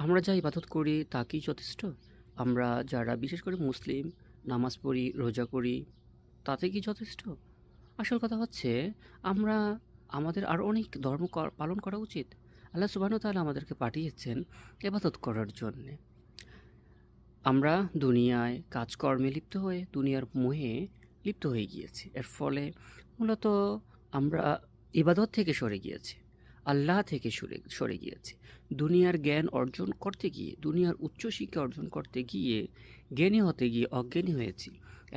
আমরা যা ইবাদত করি তা কি যথেষ্ট? আমরা যারা বিশেষ করে মুসলিম নামাজ পড়ি, রোজা করি, তাতে কি যথেষ্ট? আসল কথা হচ্ছে আমরা আমাদের আরও অনেক ধর্ম পালন করা উচিত। আল্লাহ সুবহানাহু ওয়া তাআলা আমাদেরকে পাঠিয়েছেন ইবাদত করার জন্যে। আমরা দুনিয়ায় কাজকর্মে লিপ্ত হয়ে দুনিয়ার মোহে লিপ্ত হয়ে গিয়েছি। এর ফলে মূলত আমরা ইবাদত থেকে সরে গিয়েছি, আল্লাহ থেকে সরে গিয়েছি। দুনিয়ার জ্ঞান অর্জন করতে গিয়ে, দুনিয়ার উচ্চশিক্ষা অর্জন করতে গিয়ে, জ্ঞানী হতে গিয়ে অজ্ঞানী হয়েছি।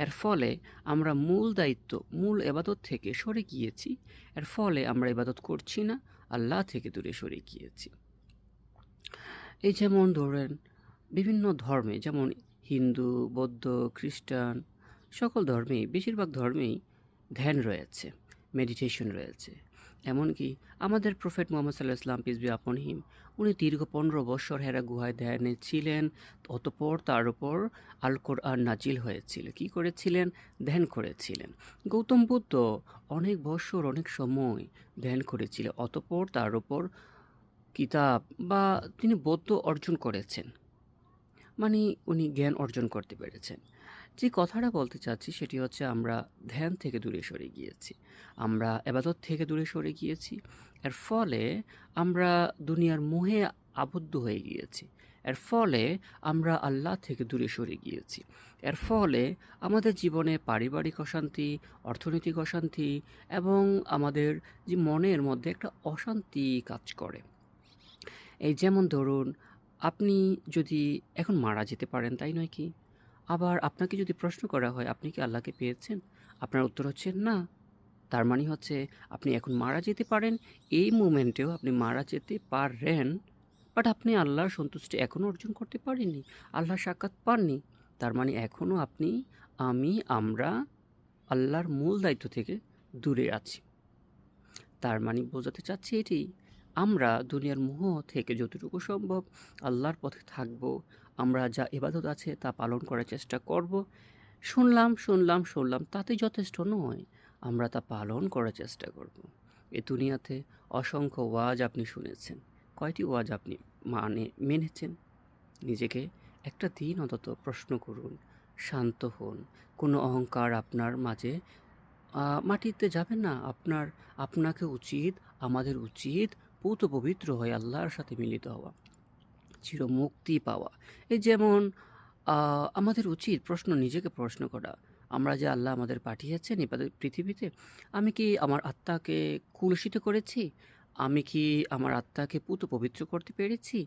এর ফলে আমরা মূল দায়িত্ব, মূল ইবাদত থেকে সরে গিয়েছি। এর ফলে আমরা ইবাদত করছি না, আল্লাহ থেকে দূরে সরে গিয়েছি। এই যেমন ধরেন বিভিন্ন ধর্মে, যেমন হিন্দু, বৌদ্ধ, খ্রিস্টান, সকল ধর্মেই, বেশিরভাগ ধর্মেই ধ্যান রয়েছে, মেডিটেশন রয়েছে। এমনকি আমাদের প্রফেট মুহাম্মদ সাল্লাল্লাহু আলাইহি ওয়াসাল্লাম, পিস বি আপন হিম, উনি দীর্ঘ 15 বৎসর হেরা গুহায় ধ্যানে ছিলেন। অতঃপর তার উপর আল কোরআন নাজিল হয়েছিল। কি করেছিলেন? ধ্যান করেছিলেন। গৌতম বুদ্ধ অনেক বৎসর, অনেক সময় ধ্যান করেছিলেন। অতঃপর তার উপর কিতাব বা তিনি বৌদ্ধ অর্জন করেছেন। মানে উনি জ্ঞান অর্জন করতে পেরেছেন। যে কথাটা বলতে চাচ্ছি সেটি হচ্ছে আমরা ধ্যান থেকে দূরে সরে গিয়েছি। আমরা ইবাদত থেকে দূরে সরে গিয়েছি। এর ফলে আমরা দুনিয়ার মোহে আবদ্ধ হয়ে গিয়েছি। এর ফলে আমরা আল্লাহ থেকে দূরে সরে গিয়েছি। এর ফলে আমাদের জীবনে পারিবারিক অশান্তি, অর্থনৈতিক অশান্তি এবং আমাদের যে মনের মধ্যে একটা অশান্তি কাজ করে। এই যেমন ধরুন, আপনি যদি এখন মারা যেতে পারেন, তাই নয় কি? আবার আপনাকে যদি প্রশ্ন করা হয়, আপনি কি আল্লাহকে পেয়েছেন? আপনার উত্তর হচ্ছে না। তার মানে হচ্ছে আপনি এখন মারা যেতে পারেন, এই মোমেন্টেও আপনি মারা যেতে পারেন, বাট আপনি আল্লাহর সন্তুষ্টি এখনও অর্জন করতে পারেননি, আল্লাহর সাক্ষাৎ পাননি। তার মানে এখনও আপনি, আমি, আমরা আল্লাহর মূল দায়িত্ব থেকে দূরে আছি। তার মানে বোঝাতে চাচ্ছি এটাই, আমরা দুনিয়ার মোহ থেকে যতটুকু সম্ভব আল্লাহর পথে থাকব। আমরা যা ইবাদত আছে তা পালন করার চেষ্টা করব। শুনলাম তাতে যথেষ্ট নয়, আমরা তা পালন করার চেষ্টা করব। এ দুনিয়াতে অসংখ্য ওয়াজ আপনি শুনেছেন, কয়টি ওয়াজ আপনি মেনেছেন? নিজেকে একটা দিন অন্তত প্রশ্ন করুন, শান্ত হন। কোনো অহংকার আপনার মাঝে মাটিতে যাবেন না। আপনাকে উচিত, আমাদের উচিত পূত পবিত্র হয়ে আল্লাহর সাথে মিলিত হওয়া, চিরমুক্তি পাওয়া। এই যেমন আমাদের উচিত নিজেকে প্রশ্ন করা, আমরা যে আল্লাহ আমাদের পাঠিয়েছেন এই পৃথিবীতে, আমি কি আমার আত্মাকে কুলুষিত করেছি? আমি কি আমার আত্মাকে পূত পবিত্র করতে পেরেছি?